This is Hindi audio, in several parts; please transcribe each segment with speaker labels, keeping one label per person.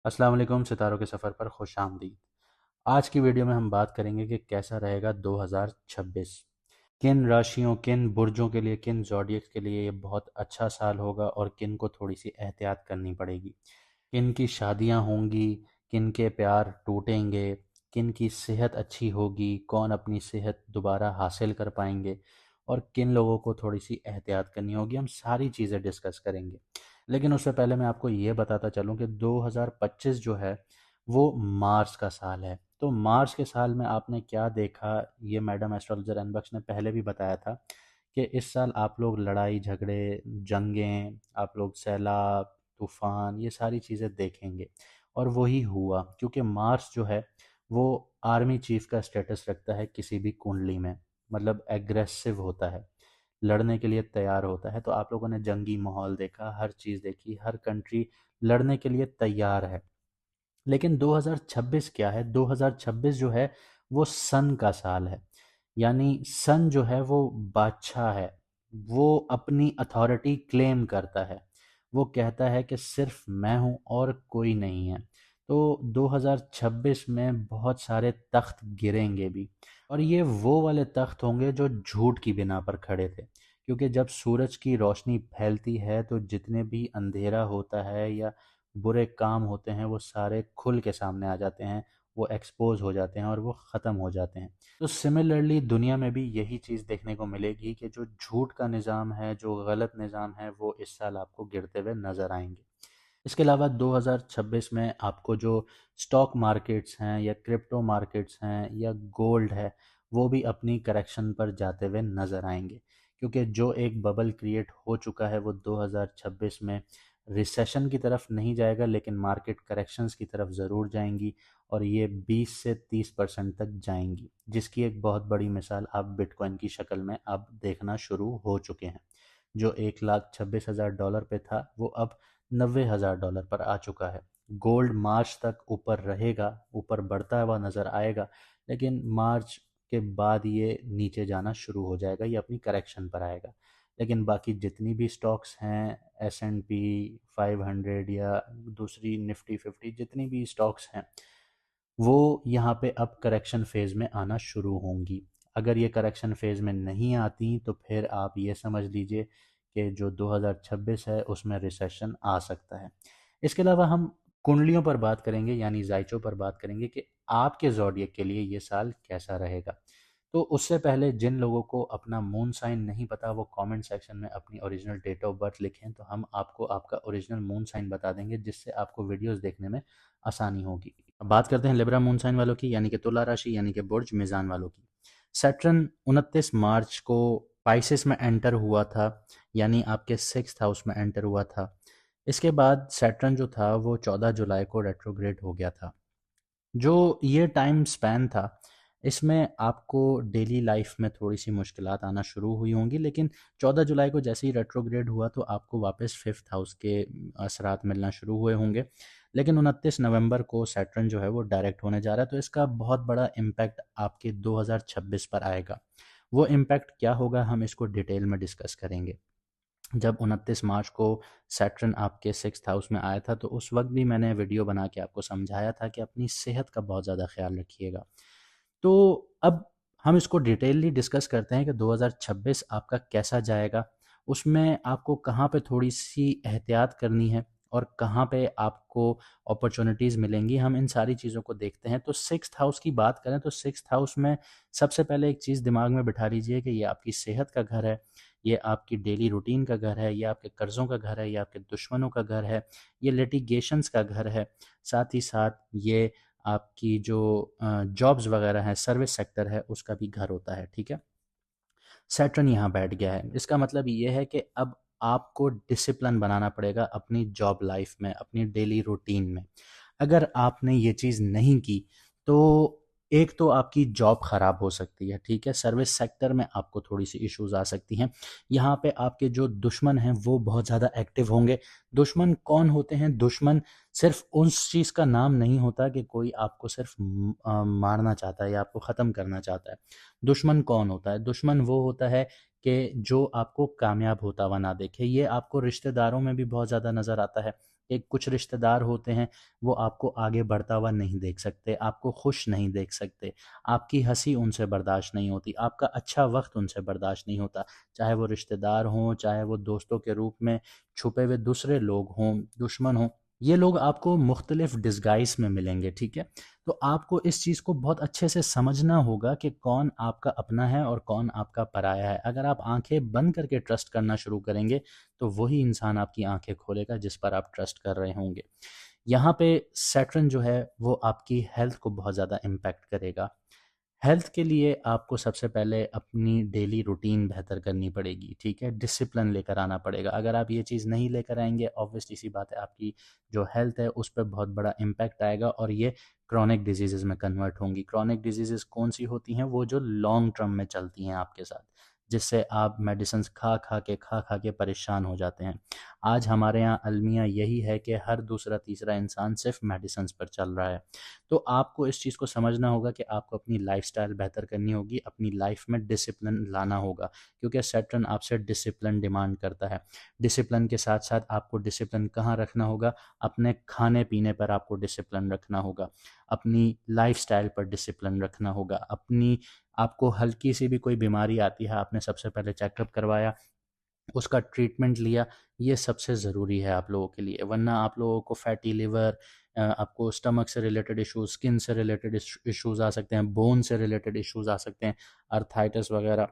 Speaker 1: अस्सलाम वालेकुम। सितारों के सफ़र पर खुश आमदीद। आज की वीडियो में हम बात करेंगे कि कैसा रहेगा 2026। किन राशियों, किन बुर्जों के लिए, किन ज़ोडिएक्स के लिए ये बहुत अच्छा साल होगा और किन को थोड़ी सी एहतियात करनी पड़ेगी। किन की शादियां होंगी, किन के प्यार टूटेंगे, किन की सेहत अच्छी होगी, कौन अपनी सेहत दोबारा हासिल कर पाएंगे और किन लोगों को थोड़ी सी एहतियात करनी होगी। हम सारी चीज़ें डिस्कस करेंगे। लेकिन उससे पहले मैं आपको ये बताता चलूँ कि 2025 जो है वो मार्स का साल है। तो मार्स के साल में आपने क्या देखा, ये मैडम एस्ट्रोलॉजर अनबक्श ने पहले भी बताया था कि इस साल आप लोग लड़ाई झगड़े, जंगें, आप लोग सैलाब, तूफान, ये सारी चीज़ें देखेंगे। और वही हुआ, क्योंकि मार्स जो है वो आर्मी चीफ का स्टेटस रखता है किसी भी कुंडली में। मतलब एग्रेसिव होता है, लड़ने के लिए तैयार होता है। तो आप लोगों ने जंगी माहौल देखा, हर चीज़ देखी, हर कंट्री लड़ने के लिए तैयार है। लेकिन 2026 क्या है? 2026 जो है वो सन का साल है। यानी सन जो है वो बादशाह है। वो अपनी अथॉरिटी क्लेम करता है। वो कहता है कि सिर्फ मैं हूँ और कोई नहीं है। तो 2026 में बहुत सारे तख्त गिरेंगे भी। और ये वो वाले तख्त होंगे जो झूठ की बिना पर खड़े थे। क्योंकि जब सूरज की रोशनी फैलती है तो जितने भी अंधेरा होता है या बुरे काम होते हैं वो सारे खुल के सामने आ जाते हैं, वो एक्सपोज हो जाते हैं और वो ख़त्म हो जाते हैं। तो सिमिलरली दुनिया में भी यही चीज़ देखने को मिलेगी कि जो झूठ का निज़ाम है, जो गलत निज़ाम है, वो इस साल आपको गिरते हुए नज़र आएंगे। इसके अलावा 2026 में आपको जो स्टॉक मार्केट्स हैं या क्रिप्टो मार्केट्स हैं या गोल्ड है, वो भी अपनी करेक्शन पर जाते हुए नज़र आएंगे। क्योंकि जो एक बबल क्रिएट हो चुका है वो 2026 में रिसेशन की तरफ नहीं जाएगा, लेकिन मार्केट करेक्शंस की तरफ ज़रूर जाएंगी और ये 20 से 30% तक जाएंगी, जिसकी एक बहुत बड़ी मिसाल आप बिटकॉइन की शक्ल में अब देखना शुरू हो चुके हैं। जो $1,26,000 पे था वो अब $90,000 पर आ चुका है। गोल्ड मार्च तक ऊपर रहेगा, ऊपर बढ़ता हुआ नज़र आएगा, लेकिन मार्च के बाद ये नीचे जाना शुरू हो जाएगा, ये अपनी करेक्शन पर आएगा। लेकिन बाकी जितनी भी स्टॉक्स हैं, S&P 500 या दूसरी निफ्टी 50, जितनी भी स्टॉक्स हैं वो यहाँ पे अब करेक्शन फेज़ में आना शुरू होंगी। अगर ये करेक्शन फेज़ में नहीं आती तो फिर आप ये समझ लीजिए कि जो 2026 है उसमें रिसेशन आ सकता है। इसके अलावा हम कुंडलियों पर बात करेंगे, यानी जायचों पर बात करेंगे कि आपके ज़ोडिएक के लिए ये साल कैसा रहेगा। तो उससे पहले जिन लोगों को अपना मून साइन नहीं पता वो कमेंट सेक्शन में अपनी ओरिजिनल डेट ऑफ बर्थ लिखें, तो हम आपको आपका ओरिजिनल मून साइन बता देंगे, जिससे आपको वीडियोस देखने में आसानी होगी। अब बात करते हैं लिब्रा मून साइन वालों की, यानी कि तुला राशि, यानी कि बुर्ज मिजान वालों की। सैटर्न 29 मार्च को पाइसेस में एंटर हुआ था, यानी आपके 6th हाउस में एंटर हुआ था। इसके बाद सैटर्न जो था वो 14 जुलाई को रेट्रोग्रेड हो गया था। जो ये टाइम स्पैन था इसमें आपको डेली लाइफ में थोड़ी सी मुश्किलात आना शुरू हुई होंगी, लेकिन 14 जुलाई को जैसे ही रेट्रोग्रेड हुआ तो आपको वापस 5th हाउस के असरात मिलना शुरू हुए होंगे। लेकिन 29 नवंबर को सैटर्न जो है वो डायरेक्ट होने जा रहा है, तो इसका बहुत बड़ा इम्पैक्ट आपके 2026 पर आएगा। वो इम्पैक्ट क्या होगा हम इसको डिटेल में डिस्कस करेंगे। जब 29 मार्च को सैटर्न आपके 6th हाउस में आया था तो उस वक्त भी मैंने वीडियो बना के आपको समझाया था कि अपनी सेहत का बहुत ज़्यादा ख्याल रखिएगा। तो अब हम इसको डिटेलली डिस्कस करते हैं कि 2026 आपका कैसा जाएगा, उसमें आपको कहाँ पे थोड़ी सी एहतियात करनी है और कहाँ पे आपको अपॉर्चुनिटीज़ मिलेंगी। हम इन सारी चीज़ों को देखते हैं। तो 6th हाउस की बात करें तो 6th हाउस में सबसे पहले एक चीज़ दिमाग में बिठा लीजिए कि ये आपकी सेहत का घर है, ये आपकी डेली रूटीन का घर है, ये आपके कर्ज़ों का घर है, ये आपके दुश्मनों का घर है, ये लिटिगेशंस का घर है। साथ ही साथ ये आपकी जो जॉब्स वगैरह हैं, सर्विस सेक्टर है, उसका भी घर होता है, ठीक है। सैटर्न यहाँ बैठ गया है, इसका मतलब ये है कि अब आपको डिसिप्लिन बनाना पड़ेगा अपनी जॉब लाइफ में, अपनी डेली रूटीन में। अगर आपने ये चीज़ नहीं की तो एक तो आपकी जॉब ख़राब हो सकती है, ठीक है। सर्विस सेक्टर में आपको थोड़ी सी इश्यूज आ सकती हैं। यहाँ पे आपके जो दुश्मन हैं वो बहुत ज़्यादा एक्टिव होंगे। दुश्मन कौन होते हैं? दुश्मन सिर्फ उस चीज़ का नाम नहीं होता कि कोई आपको सिर्फ मारना चाहता है या आपको ख़त्म करना चाहता है। दुश्मन कौन होता है? दुश्मन वो होता है कि जो आपको कामयाब होता हुआ ना देखे। ये आपको रिश्तेदारों में भी बहुत ज़्यादा नज़र आता है एक कुछ रिश्तेदार होते हैं, वो आपको आगे बढ़ता हुआ नहीं देख सकते, आपको खुश नहीं देख सकते, आपकी हंसी उनसे बर्दाश्त नहीं होती, आपका अच्छा वक्त उनसे बर्दाश्त नहीं होता, चाहे वो रिश्तेदार हों, चाहे वो दोस्तों के रूप में छुपे हुए दूसरे लोग हों, दुश्मन हों। ये लोग आपको मुख्तलिफ डिस्गाइज में मिलेंगे, ठीक है। तो आपको इस चीज़ को बहुत अच्छे से समझना होगा कि कौन आपका अपना है और कौन आपका पराया है। अगर आप आंखें बंद करके ट्रस्ट करना शुरू करेंगे तो वही इंसान आपकी आंखें खोलेगा जिस पर आप ट्रस्ट कर रहे होंगे। यहाँ पे सैटर्न जो है वो आपकी हेल्थ को बहुत ज़्यादा इम्पैक्ट करेगा। हेल्थ के लिए आपको सबसे पहले अपनी डेली रूटीन बेहतर करनी पड़ेगी, ठीक है। डिसिप्लिन लेकर आना पड़ेगा। अगर आप ये चीज़ नहीं लेकर आएंगे, ऑब्वियसली सी बात है, आपकी जो हेल्थ है उस पर बहुत बड़ा इम्पैक्ट आएगा और ये क्रॉनिक डिजीज़ में कन्वर्ट होंगी। क्रॉनिक डिजीज़ कौन सी होती हैं? वो जो लॉन्ग टर्म में चलती हैं आपके साथ, जिससे आप मेडिसिन खा खा के परेशान हो जाते हैं। आज हमारे यहाँ अलमिया यही है कि हर दूसरा तीसरा इंसान सिर्फ मेडिसिन पर चल रहा है। तो आपको इस चीज़ को समझना होगा कि आपको अपनी लाइफस्टाइल बेहतर करनी होगी, अपनी लाइफ में डिसिप्लिन लाना होगा, क्योंकि सैटर्न आपसे डिसिप्लिन डिमांड करता है। डिसिप्लिन के साथ साथ आपको डिसिप्लिन कहाँ रखना होगा? अपने खाने पीने पर आपको डिसिप्लिन रखना होगा, अपनी लाइफस्टाइल पर डिसिप्लिन रखना होगा, अपनी आपको हल्की सी भी कोई बीमारी आती है, आपने सबसे पहले चेकअप करवाया, उसका ट्रीटमेंट लिया, ये सबसे ज़रूरी है आप लोगों के लिए। वरना आप लोगों को फैटी लिवर, आपको स्टमक से रिलेटेड इश्यूज, स्किन से रिलेटेड इश्यूज आ सकते हैं, बोन से रिलेटेड इश्यूज आ सकते हैं, अर्थाइटिस वगैरह।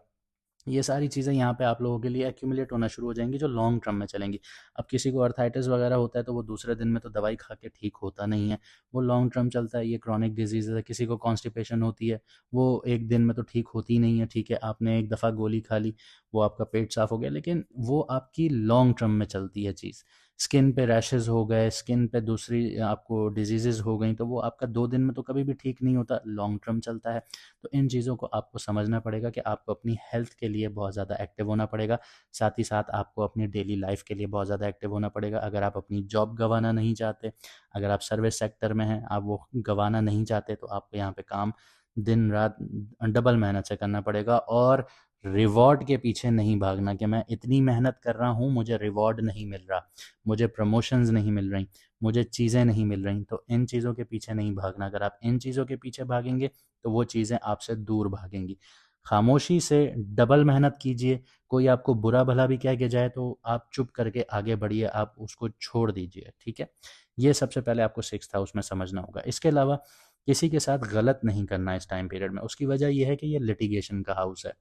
Speaker 1: ये सारी चीज़ें यहाँ पे आप लोगों के लिए एक्यूमुलेट होना शुरू हो जाएंगी जो लॉन्ग टर्म में चलेंगी। अब किसी को अर्थाइटिस वगैरह होता है तो वो दूसरे दिन में तो दवाई खा के ठीक होता नहीं है, वो लॉन्ग टर्म चलता है, ये क्रॉनिक डिजीज़ है। किसी को कॉन्स्टिपेशन होती है, वो एक दिन में तो ठीक होती ही नहीं है, ठीक है, आपने एक दफ़ा गोली खा ली, वो आपका पेट साफ़ हो गया, लेकिन वो आपकी लॉन्ग टर्म में चलती है चीज़। स्किन पे रैशेस हो गए, स्किन पे दूसरी आपको डिजीज़ेज़ हो गई, तो वो आपका 2 दिन में तो कभी भी ठीक नहीं होता, लॉन्ग टर्म चलता है। तो इन चीज़ों को आपको समझना पड़ेगा कि आपको अपनी हेल्थ के लिए बहुत ज़्यादा एक्टिव होना पड़ेगा, साथ ही साथ आपको अपनी डेली लाइफ के लिए बहुत ज़्यादा एक्टिव होना पड़ेगा। अगर आप अपनी जॉब गंवाना नहीं चाहते, अगर आप सर्विस सेक्टर में हैं, आप वो गंवाना नहीं चाहते, तो आपको यहाँ पे काम दिन रात डबल मेहनत से करना पड़ेगा और रिवॉर्ड के पीछे नहीं भागना कि मैं इतनी मेहनत कर रहा हूँ, मुझे रिवॉर्ड नहीं मिल रहा, मुझे प्रमोशंस नहीं मिल रही, मुझे चीज़ें नहीं मिल रही। तो इन चीज़ों के पीछे नहीं भागना। अगर आप इन चीज़ों के पीछे भागेंगे तो वो चीज़ें आपसे दूर भागेंगी। खामोशी से डबल मेहनत कीजिए। कोई आपको बुरा भला भी कह के जाए तो आप चुप करके आगे बढ़िए, आप उसको छोड़ दीजिए, ठीक है। ये सबसे पहले आपको सिक्स्थ हाउस में समझना होगा। इसके अलावा किसी के साथ गलत नहीं करना इस टाइम पीरियड में। उसकी वजह यह है कि ये लिटिगेशन का हाउस है।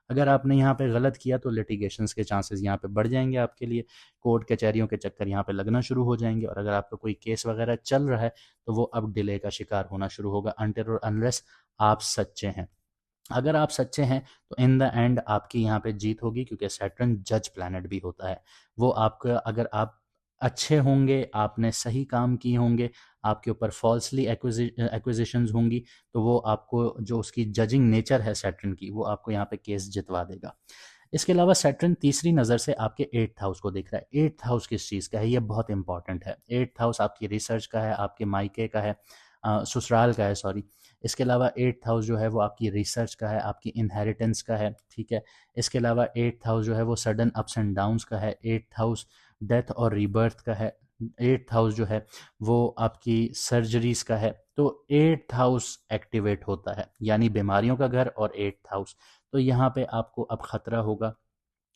Speaker 1: अगर आपने यहाँ पे गलत किया तो लिटिगेशंस के चांसेस यहाँ पे बढ़ जाएंगे आपके लिए, कोर्ट कचहरियों के चक्कर यहाँ पे लगना शुरू हो जाएंगे, और अगर आपका कोई केस वगैरह चल रहा है तो वो अब डिले का शिकार होना शुरू होगा, अनटिल और अनलेस आप सच्चे हैं। अगर आप सच्चे हैं तो इन द एंड आपकी यहाँ पे जीत होगी, क्योंकि सैटर्न जज प्लैनेट भी होता है। वो आपका, अगर आप अच्छे होंगे, आपने सही काम किए होंगे, आपके ऊपर फॉल्सली एक्विजिशंस होंगी, तो वो आपको, जो उसकी जजिंग नेचर है सैटर्न की, वो आपको यहाँ पे केस जितवा देगा। इसके अलावा सैटर्न तीसरी नज़र से आपके एट्थ हाउस को देख रहा है। एट्थ हाउस किस चीज़ का है? ये बहुत इंपॉर्टेंट है। एट्थ हाउस आपकी रिसर्च का है, आपके मायके का है, ससुराल का है, सॉरी। इसके अलावा एट्थ हाउस जो है वो आपकी रिसर्च का है, आपकी इनहेरिटेंस का है, ठीक है। इसके अलावा एट्थ हाउस जो है वो सडन अप्स एंड डाउन्स का है। एट्थ हाउस डेथ और रीबर्थ का है। एट्थ हाउस जो है वो आपकी सर्जरीज का है। तो एट्थ हाउस एक्टिवेट होता है, यानी बीमारियों का घर और एट्थ हाउस। तो यहाँ पे आपको अब खतरा होगा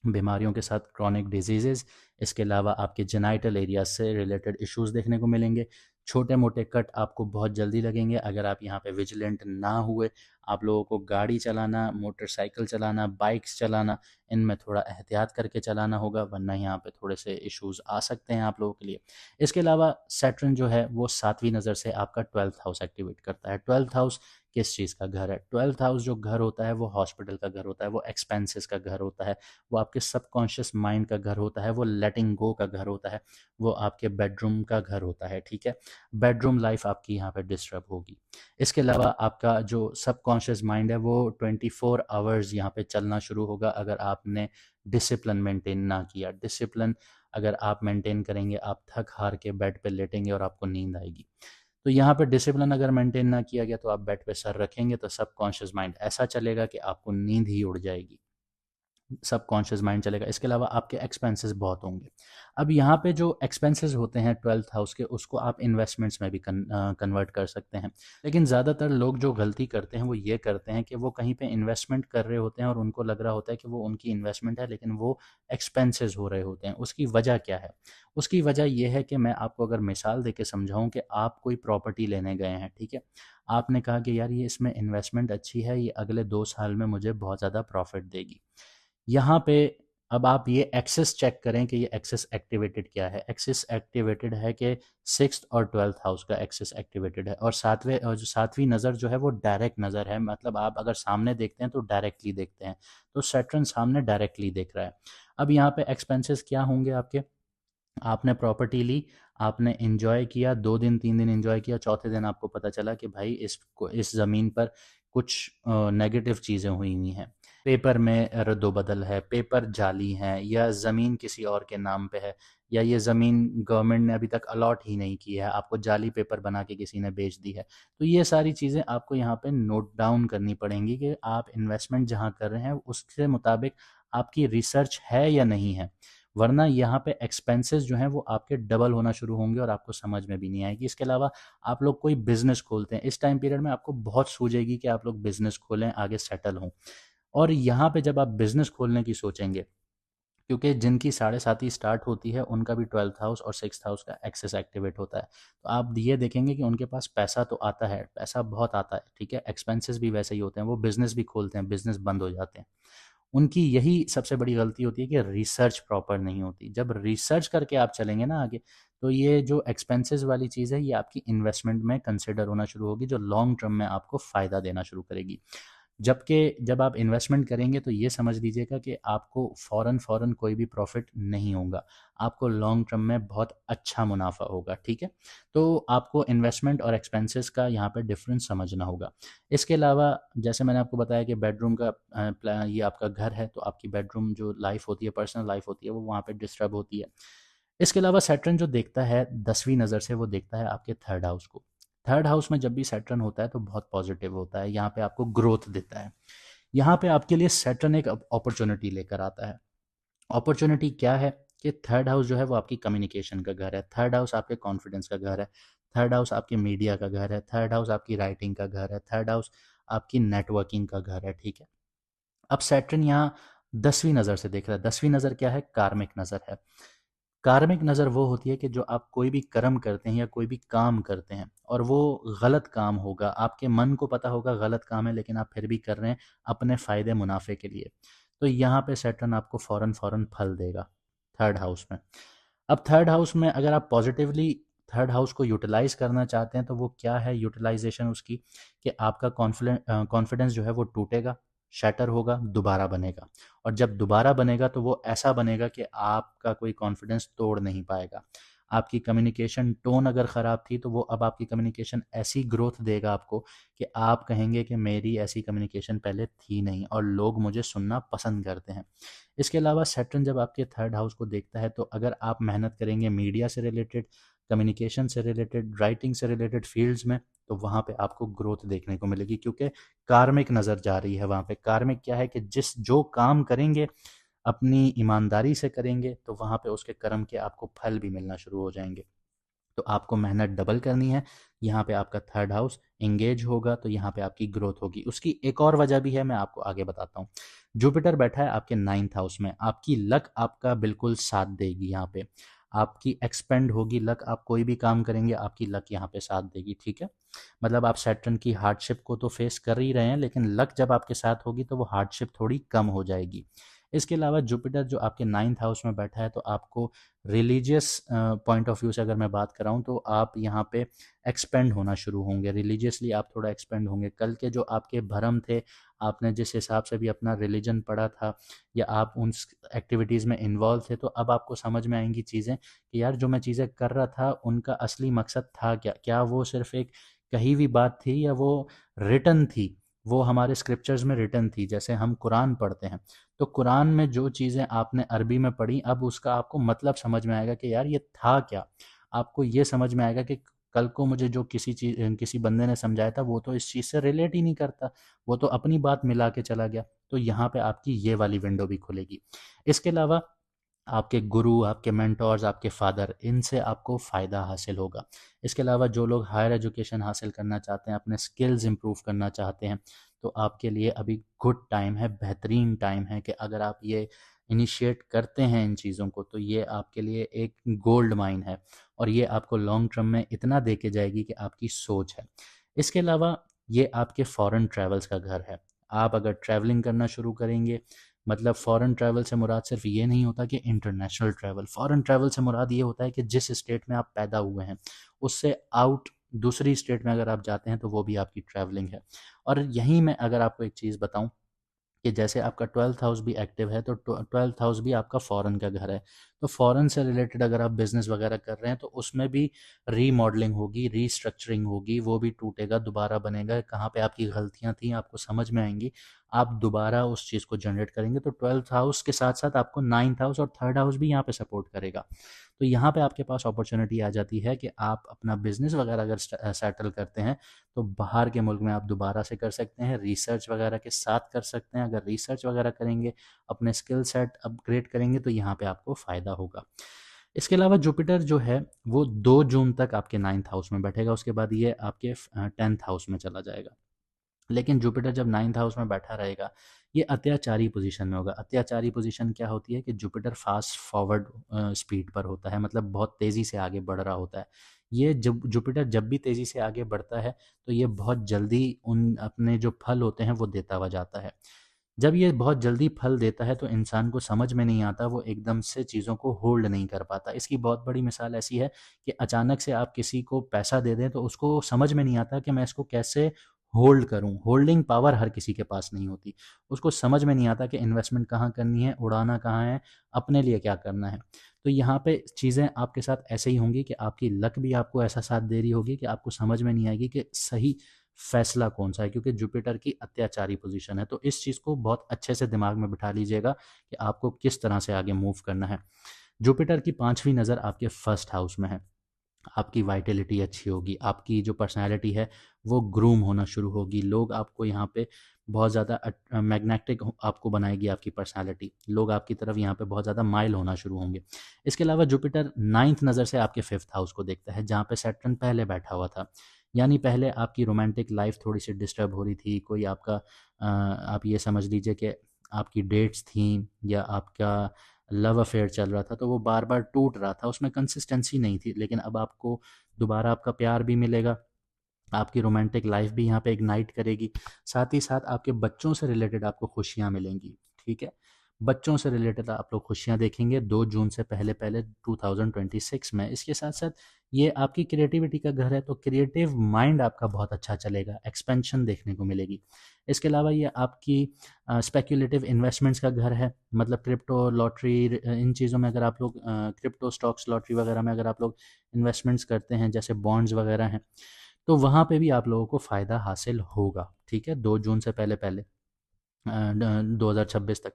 Speaker 1: बीमारियों के साथ, क्रॉनिक डिजीजेस। इसके अलावा आपके जेनाइटल एरिया से रिलेटेड इश्यूज देखने को मिलेंगे। छोटे मोटे कट आपको बहुत जल्दी लगेंगे अगर आप यहाँ पे विजिलेंट ना हुए। आप लोगों को गाड़ी चलाना, मोटरसाइकिल चलाना, बाइक्स चलाना, इनमें थोड़ा एहतियात करके चलाना होगा, वरना यहाँ पे थोड़े से इश्यूज आ सकते हैं आप लोगों के लिए। इसके अलावा सैटर्न जो है वो सातवीं नज़र से आपका ट्वेल्थ हाउस एक्टिवेट करता है। ट्वेल्थ हाउस किस चीज़ का घर है? ट्वेल्थ हाउस जो घर होता है वो हॉस्पिटल का घर होता है, वो एक्सपेंसेस का घर होता है, वो आपके सबकॉन्शियस माइंड का घर होता है, वो लेटिंग गो का घर होता है, वो आपके बेडरूम का घर होता है, ठीक है। बेडरूम लाइफ आपकी यहाँ पे डिस्टर्ब होगी। इसके अलावा आपका जो सबकॉन्शियस माइंड है वो 24 आवर्स यहाँ पे चलना शुरू होगा अगर आपने डिसिप्लिन मेंटेन ना किया। डिसिप्लिन अगर आप मेंटेन करेंगे, आप थक हार के बेड पे लेटेंगे और आपको नींद आएगी। तो यहाँ पे डिसिप्लिन अगर मेंटेन ना किया गया तो आप बेड पे सर रखेंगे तो सबकॉन्शियस माइंड ऐसा चलेगा कि आपको नींद ही उड़ जाएगी। सबकॉन्शियस माइंड चलेगा। इसके अलावा आपके एक्सपेंसेस बहुत होंगे। अब यहाँ पे जो एक्सपेंसेस होते हैं 12th हाउस के, उसको आप इन्वेस्टमेंट्स में भी कन्वर्ट कर सकते हैं। लेकिन ज़्यादातर लोग जो गलती करते हैं वो ये करते हैं कि वो कहीं पे इन्वेस्टमेंट कर रहे होते हैं और उनको लग रहा होता है कि वो उनकी इन्वेस्टमेंट है, लेकिन वो एक्सपेंसेस हो रहे होते हैं। उसकी वजह क्या है? उसकी वजह यह है कि मैं आपको अगर मिसाल दे के समझाऊँ कि आप कोई प्रॉपर्टी लेने गए हैं, ठीक है? आपने कहा कि यार ये इसमें इन्वेस्टमेंट अच्छी है, ये अगले 2 साल में मुझे बहुत ज़्यादा प्रॉफिट देगी। यहाँ पे अब आप ये एक्सेस चेक करें कि ये एक्सेस एक्टिवेटेड क्या है। एक्सेस एक्टिवेटेड है कि 6th और 12th हाउस का एक्सेस एक्टिवेटेड है, और जो सातवीं नज़र जो है वो डायरेक्ट नज़र है। मतलब आप अगर सामने देखते हैं तो डायरेक्टली देखते हैं, तो सैटर्न सामने डायरेक्टली देख रहा है। अब यहाँ पे एक्सपेंसेस क्या होंगे आपके? आपने प्रॉपर्टी ली, आपने एंजॉय किया, 2 दिन 3 दिन एंजॉय किया, चौथे दिन आपको पता चला कि भाई इस ज़मीन पर कुछ नेगेटिव चीज़ें हुई हुई हैं। पेपर में रद्दोबदल है, पेपर जाली हैं, या ज़मीन किसी और के नाम पे है, या ये ज़मीन गवर्नमेंट ने अभी तक अलॉट ही नहीं की है, आपको जाली पेपर बना के किसी ने बेच दी है। तो ये सारी चीज़ें आपको यहाँ पे नोट डाउन करनी पड़ेंगी कि आप इन्वेस्टमेंट जहाँ कर रहे हैं उसके मुताबिक आपकी रिसर्च है या नहीं है। वरना यहाँ पे एक्सपेंसेस जो हैं वो आपके डबल होना शुरू होंगे और आपको समझ में भी नहीं आएगी। इसके अलावा आप लोग कोई बिज़नेस खोलते हैं, इस टाइम पीरियड में आपको बहुत सूझेगी कि आप लोग बिज़नेस खोलें, आगे सेटल हों। और यहाँ पे जब आप बिज़नेस खोलने की सोचेंगे, क्योंकि जिनकी 7:30 स्टार्ट होती है उनका भी 12th हाउस और 6th हाउस का एक्सेस एक्टिवेट होता है। तो आप ये देखेंगे कि उनके पास पैसा तो आता है, पैसा बहुत आता है, ठीक है? एक्सपेंसेस भी वैसे ही होते हैं, वो बिज़नेस भी खोलते हैं, बिज़नेस बंद हो जाते हैं। उनकी यही सबसे बड़ी गलती होती है कि रिसर्च प्रॉपर नहीं होती। जब रिसर्च करके आप चलेंगे ना आगे, तो ये जो एक्सपेंसेस वाली चीज़ है ये आपकी इन्वेस्टमेंट में कंसिडर होना शुरू होगी, जो लॉन्ग टर्म में आपको फ़ायदा देना शुरू करेगी। जबकि जब आप इन्वेस्टमेंट करेंगे तो ये समझ लीजिएगा कि आपको फ़ौरन कोई भी प्रॉफ़िट नहीं होगा। आपको लॉन्ग टर्म में बहुत अच्छा मुनाफ़ा होगा, ठीक है? तो आपको इन्वेस्टमेंट और एक्सपेंसेस का यहाँ पे डिफ़रेंस समझना होगा। इसके अलावा जैसे मैंने आपको बताया कि बेडरूम का ये आपका घर है, तो आपकी बेडरूम जो लाइफ़ होती है, पर्सनल लाइफ़ होती है, वो वहाँ पे डिस्टर्ब होती है। इसके अलावा सैटर्न जो देखता है 10वीं नज़र से, वो देखता है आपके 3rd हाउस को। 3rd हाउस में जब भी सैटर्न होता है तो बहुत पॉजिटिव होता है, यहाँ पे आपको ग्रोथ देता है। यहाँ पे आपके लिए सैटर्न एक अपॉर्चुनिटी लेकर आता है। अपॉर्चुनिटी क्या है कि 3rd हाउस जो है वो आपकी कम्युनिकेशन का घर है, 3rd हाउस आपके कॉन्फिडेंस का घर है, 3rd हाउस आपके मीडिया का घर है, 3rd हाउस आपकी राइटिंग का घर है, 3rd हाउस आपकी नेटवर्किंग का घर है, ठीक है? अब सैटर्न यहाँ 10वीं नज़र से देख रहा है। 10वीं नज़र क्या है? कार्मिक नज़र है। कार्मिक नज़र वो होती है कि जो आप कोई भी कर्म करते हैं या कोई भी काम करते हैं और वो गलत काम होगा, आपके मन को पता होगा गलत काम है, लेकिन आप फिर भी कर रहे हैं अपने फ़ायदे मुनाफे के लिए, तो यहाँ पे सैटर्न आपको फ़ौरन फ़ौरन फल देगा 3rd हाउस में। अब 3rd हाउस में अगर आप पॉजिटिवली 3rd हाउस को यूटिलाइज़ करना चाहते हैं तो वो क्या है यूटिलाइजेशन उसकी, कि आपका कॉन्फिडेंस जो है वो टूटेगा, शैटर होगा, दोबारा बनेगा। और जब दोबारा बनेगा तो वो ऐसा बनेगा कि आपका कोई कॉन्फिडेंस तोड़ नहीं पाएगा। आपकी कम्युनिकेशन टोन अगर ख़राब थी तो वो अब आपकी कम्युनिकेशन ऐसी ग्रोथ देगा आपको कि आप कहेंगे कि मेरी ऐसी कम्युनिकेशन पहले थी नहीं और लोग मुझे सुनना पसंद करते हैं। इसके अलावा सैटर्न जब आपके 3rd हाउस को देखता है तो अगर आप मेहनत करेंगे मीडिया से रिलेटेड, कम्युनिकेशन से रिलेटेड, राइटिंग से रिलेटेड फील्ड्स में, तो वहाँ पे आपको ग्रोथ देखने को मिलेगी, क्योंकि कार्मिक नज़र जा रही है वहाँ पे। कार्मिक क्या है कि जो काम करेंगे अपनी ईमानदारी से करेंगे तो वहाँ पे उसके कर्म के आपको फल भी मिलना शुरू हो जाएंगे। तो आपको मेहनत डबल करनी है। यहाँ पे आपका 3rd हाउस एंगेज होगा तो यहाँ पे आपकी ग्रोथ होगी। उसकी एक और वजह भी है, मैं आपको आगे बताता हूँ। जुपिटर बैठा है आपके 9th हाउस में, आपकी लक आपका बिल्कुल साथ देगी। यहाँ पे आपकी एक्सपेंड होगी लक, आप कोई भी काम करेंगे आपकी लक यहाँ पे साथ देगी, ठीक है? मतलब आप सैटर्न की हार्डशिप को तो फेस कर ही रहे हैं, लेकिन लक जब आपके साथ होगी तो वो हार्डशिप थोड़ी कम हो जाएगी। इसके अलावा जुपिटर जो आपके 9th हाउस में बैठा है तो आपको रिलीजियस पॉइंट ऑफ व्यू से अगर मैं बात कर रहा हूँ तो आप यहाँ पे एक्सपेंड होना शुरू होंगे, रिलीजियसली आप थोड़ा एक्सपेंड होंगे। कल के जो आपके भरम थे, आपने जिस हिसाब से भी अपना रिलीजन पढ़ा था या आप उन एक्टिविटीज़ में इन्वॉल्व थे, तो अब आपको समझ में आएंगी चीज़ें कि यार जो मैं चीज़ें कर रहा था उनका असली मकसद था क्या, क्या वो सिर्फ एक कही हुई बात थी या वो रिटन थी, वो हमारे स्क्रिप्चर्स में रिटन थी। जैसे हम कुरान पढ़ते हैं तो कुरान में जो चीज़ें आपने अरबी में पढ़ी, अब उसका आपको मतलब समझ में आएगा कि यार ये था क्या। आपको ये समझ में आएगा कि कल को मुझे जो किसी बंदे ने समझाया था वो तो इस चीज़ से रिलेट ही नहीं करता, वो तो अपनी बात मिला के चला गया। तो यहाँ पे आपकी ये वाली विंडो भी खुलेगी। इसके अलावा आपके गुरु, आपके मेंटोर्स, आपके फादर, इनसे आपको फ़ायदा हासिल होगा। इसके अलावा जो लोग हायर एजुकेशन हासिल करना चाहते हैं, अपने स्किल्स इम्प्रूव करना चाहते हैं, तो आपके लिए अभी गुड टाइम है, बेहतरीन टाइम है कि अगर आप ये इनिशिएट करते हैं इन चीज़ों को, तो ये आपके लिए एक गोल्ड माइन है और ये आपको लॉन्ग टर्म में इतना दे के जाएगी कि आपकी सोच है। इसके अलावा ये आपके फॉरेन ट्रैवल्स का घर है। आप अगर ट्रैवलिंग करना शुरू करेंगे, मतलब फॉरेन ट्रैवल से मुराद सिर्फ ये नहीं होता कि इंटरनेशनल ट्रैवल, फॉरेन ट्रैवल से मुराद ये होता है कि जिस स्टेट में आप पैदा हुए हैं उससे आउट दूसरी स्टेट में अगर आप जाते हैं तो वो भी आपकी ट्रैवलिंग है। और यहीं मैं अगर आपको एक चीज़ बताऊं कि जैसे आपका 12th हाउस भी एक्टिव है, तो 12th हाउस भी आपका फॉरेन का घर है। तो फॉरेन से रिलेटेड अगर आप बिजनेस वगैरह कर रहे हैं तो उसमें भी रीमॉडलिंग होगी, रीस्ट्रक्चरिंग होगी, वो भी टूटेगा, दोबारा बनेगा। कहाँ पे आपकी गलतियाँ थी आपको समझ में आएंगी, आप दोबारा उस चीज़ को जनरेट करेंगे। तो 12th हाउस के साथ साथ आपको 9th हाउस और 3rd हाउस भी यहाँ पे सपोर्ट करेगा। तो यहाँ पे आपके पास अपॉर्चुनिटी आ जाती है कि आप अपना बिजनेस वगैरह अगर सेटल करते हैं तो बाहर के मुल्क में आप दोबारा से कर सकते हैं, रिसर्च वगैरह के साथ कर सकते हैं। अगर रिसर्च वगैरह करेंगे, अपने स्किल सेट अपग्रेड करेंगे, तो यहाँ पे आपको फ़ायदा होगा। इसके अलावा जुपिटर जो है वो 2 जून तक आपके 9th हाउस में बैठेगा, उसके बाद ये आपके 10th हाउस में चला जाएगा। लेकिन जुपिटर जब 9th हाउस में बैठा रहेगा, ये अत्याचारी पोजीशन में होगा। अत्याचारी पोजीशन क्या होती है कि जुपिटर फास्ट फॉरवर्ड स्पीड पर होता है, मतलब बहुत तेज़ी से आगे बढ़ रहा होता है। ये जब जुपिटर जब भी तेज़ी से आगे बढ़ता है तो ये बहुत जल्दी उन अपने जो फल होते हैं वो देता हुआ जाता है। जब ये बहुत जल्दी फल देता है तो इंसान को समझ में नहीं आता, वो एकदम से चीज़ों को होल्ड नहीं कर पाता। इसकी बहुत बड़ी मिसाल ऐसी है कि अचानक से आप किसी को पैसा दे दें तो उसको समझ में नहीं आता कि मैं इसको कैसे होल्ड करूं। होल्डिंग पावर हर किसी के पास नहीं होती। उसको समझ में नहीं आता कि इन्वेस्टमेंट कहाँ करनी है, उड़ाना कहाँ है, अपने लिए क्या करना है। तो यहाँ पे चीज़ें आपके साथ ऐसे ही होंगी कि आपकी लक भी आपको ऐसा साथ दे रही होगी कि आपको समझ में नहीं आएगी कि सही फैसला कौन सा है, क्योंकि जुपिटर की अत्याचारी पोजीशन है। तो इस चीज़ को बहुत अच्छे से दिमाग में बिठा लीजिएगा कि आपको किस तरह से आगे मूव करना है। जुपिटर की 5वीं नज़र आपके फर्स्ट हाउस में है। आपकी वाइटलिटी अच्छी होगी, आपकी जो पर्सनैलिटी है वो ग्रूम होना शुरू होगी। लोग आपको यहाँ पे बहुत ज़्यादा मैग्नेटिक आपको बनाएगी आपकी पर्सनैलिटी। लोग आपकी तरफ यहाँ पे बहुत ज़्यादा माइल होना शुरू होंगे। इसके अलावा जुपिटर 9th नज़र से आपके 5th हाउस को देखता है, जहाँ पे सैटर्न पहले बैठा हुआ था। यानी पहले आपकी रोमांटिक लाइफ थोड़ी सी डिस्टर्ब हो रही थी, कोई आपका आप ये समझ लीजिए कि आपकी डेट्स थी या आपका लव अफेयर चल रहा था तो वो बार बार टूट रहा था, उसमें कंसिस्टेंसी नहीं थी। लेकिन अब आपको दोबारा आपका प्यार भी मिलेगा, आपकी रोमांटिक लाइफ भी यहाँ पे इग्नाइट करेगी। साथ ही साथ आपके बच्चों से रिलेटेड आपको खुशियाँ मिलेंगी। ठीक है, बच्चों से रिलेटेड आप लोग खुशियाँ देखेंगे 2 जून से पहले पहले 2026 में। इसके साथ साथ ये आपकी क्रिएटिविटी का घर है, तो क्रिएटिव माइंड आपका बहुत अच्छा चलेगा, एक्सपेंशन देखने को मिलेगी। इसके अलावा ये आपकी स्पेक्यूलेटिव इन्वेस्टमेंट्स का घर है, मतलब क्रिप्टो, लॉटरी, इन चीज़ों में अगर आप लोग क्रिप्टो स्टॉक्स, लॉटरी वगैरह में अगर आप लोग इन्वेस्टमेंट्स करते हैं, जैसे बॉन्ड्स वगैरह हैं, तो वहाँ पे भी आप लोगों को फ़ायदा हासिल होगा। ठीक है, 2 जून से पहले पहले 2026 तक।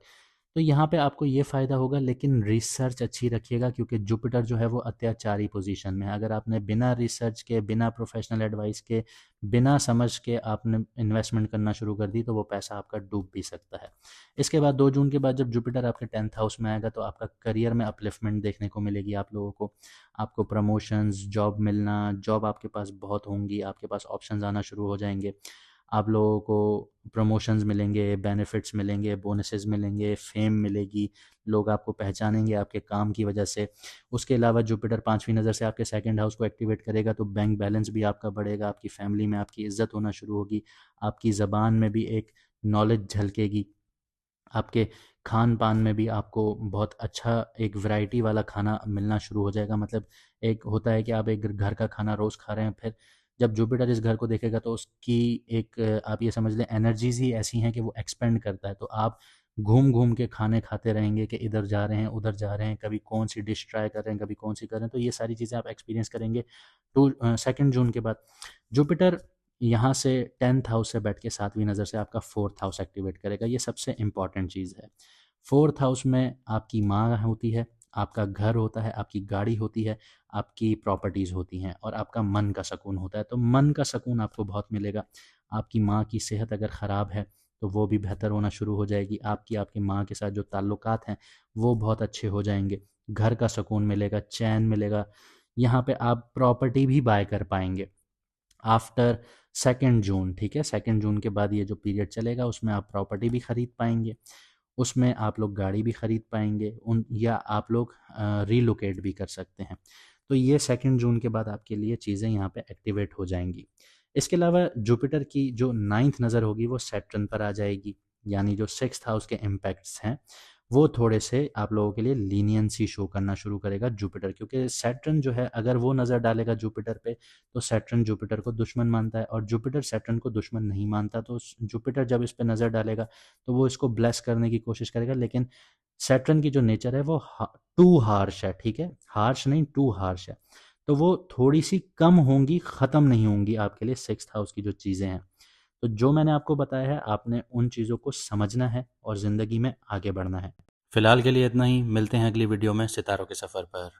Speaker 1: तो यहाँ पे आपको ये फ़ायदा होगा, लेकिन रिसर्च अच्छी रखिएगा, क्योंकि जुपिटर जो है वो अत्याचारी पोजीशन में है। अगर आपने बिना रिसर्च के, बिना प्रोफेशनल एडवाइस के, बिना समझ के आपने इन्वेस्टमेंट करना शुरू कर दी तो वो पैसा आपका डूब भी सकता है। इसके बाद 2 जून के बाद जब जुपिटर आपके 10th हाउस में आएगा तो आपका करियर में अपलिफ्टमेंट देखने को मिलेगी आप लोगों को। आपको प्रमोशंस, जॉब मिलना, जॉब आपके पास बहुत होंगी, आपके पास ऑप्शंस आना शुरू हो जाएंगे। आप लोगों को प्रमोशंस मिलेंगे, बेनिफिट्स मिलेंगे, बोनसेस मिलेंगे, फेम मिलेगी, लोग आपको पहचानेंगे आपके काम की वजह से। उसके अलावा जुपिटर 5वीं नज़र से आपके 2nd हाउस को एक्टिवेट करेगा तो बैंक बैलेंस भी आपका बढ़ेगा, आपकी फैमिली में आपकी इज्जत होना शुरू होगी, आपकी ज़बान में भी एक नॉलेज झलकेगी, आपके खान पान में भी आपको बहुत अच्छा एक वैरायटी वाला खाना मिलना शुरू हो जाएगा। मतलब एक होता है कि आप एक घर का खाना रोज़ खा रहे हैं, फिर जब जुपिटर इस घर को देखेगा तो उसकी एक आप ये समझ लें एनर्जीज ही ऐसी हैं कि वो एक्सपेंड करता है। तो आप घूम घूम के खाने खाते रहेंगे कि इधर जा रहे हैं, उधर जा रहे हैं, कभी कौन सी डिश ट्राई कर रहे हैं, कभी कौन सी कर रहे हैं। तो ये सारी चीज़ें आप एक्सपीरियंस करेंगे 2 जून के बाद। जुपिटर यहाँ से 10th हाउस से बैठ के 7वीं नज़र से आपका 4th हाउस एक्टिवेट करेगा। ये सबसे इम्पॉर्टेंट चीज़ है। 4th हाउस में आपकी माँ होती है, आपका घर होता है, आपकी गाड़ी होती है, आपकी प्रॉपर्टीज़ होती हैं और आपका मन का सुकून होता है। तो मन का सुकून आपको बहुत मिलेगा। आपकी माँ की सेहत अगर ख़राब है तो वो भी बेहतर होना शुरू हो जाएगी। आपकी माँ के साथ जो ताल्लुकात हैं वो बहुत अच्छे हो जाएंगे। घर का सुकून मिलेगा, चैन मिलेगा। यहाँ पे आप प्रॉपर्टी भी बाय कर पाएंगे आफ्टर 2 जून। ठीक है, 2 जून के बाद ये जो पीरियड चलेगा उसमें आप प्रॉपर्टी भी ख़रीद पाएंगे, उसमें आप लोग गाड़ी भी ख़रीद पाएंगे उन, या आप लोग रीलोकेट भी कर सकते हैं। तो ये 2 जून के बाद आपके लिए चीज़ें यहाँ पे एक्टिवेट हो जाएंगी। इसके अलावा जुपिटर की जो 9th नज़र होगी वो सैटर्न पर आ जाएगी, यानी जो 6th हाउस के इम्पैक्ट्स हैं वो थोड़े से आप लोगों के लिए लीनियंसी शो करना शुरू करेगा जुपिटर, क्योंकि सैटर्न जो है अगर वो नज़र डालेगा जुपिटर पे तो सैटर्न जुपिटर को दुश्मन मानता है और जुपिटर सैटर्न को दुश्मन नहीं मानता। तो जुपिटर जब इस पे नज़र डालेगा तो वो इसको ब्लेस करने की कोशिश करेगा, लेकिन सैटर्न की जो नेचर है वो टू हार्श है। ठीक है, हार्श नहीं, टू हार्श है। तो वो थोड़ी सी कम होंगी, ख़त्म नहीं होंगी आपके लिए 6th हाउस की जो चीज़ें हैं। तो जो मैंने आपको बताया है आपने उन चीज़ों को समझना है और ज़िंदगी में आगे बढ़ना है। फिलहाल के लिए इतना ही, मिलते हैं अगली वीडियो में सितारों के सफ़र पर।